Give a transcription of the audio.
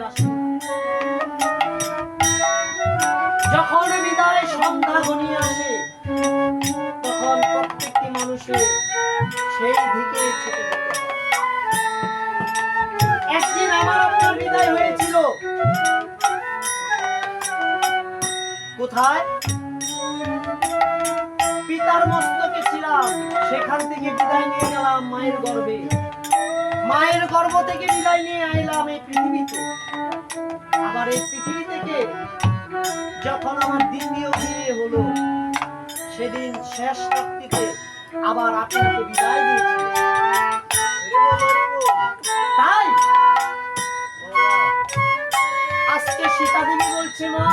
সময় আসে। যখন বিদায় সন্ধ্যা ঘনিয়ে আসে তখন প্রত্যেকটি মানুষের সেই দিকে ছুটে যেতে হয়। একদিন আমার আপনার বিদায় হয়েছিল কোথায়? পিতার মস্তকে ছিলাম, সেখান থেকে বিদায় নিয়ে গেলাম মায়ের গর্ভে। মায়ের গর্ভ থেকে বিদায় নিয়ে আইলাম এই পৃথিবীতে। আবার এই পৃথিবী থেকে যখন আমার দ্বিতীয় বিয়ে হলো, সেদিন শেষ রাত্রিতে আবার আপনাকে বিদায় দিয়েছি। তাই আজকে সীতা দেবী বলছে, মা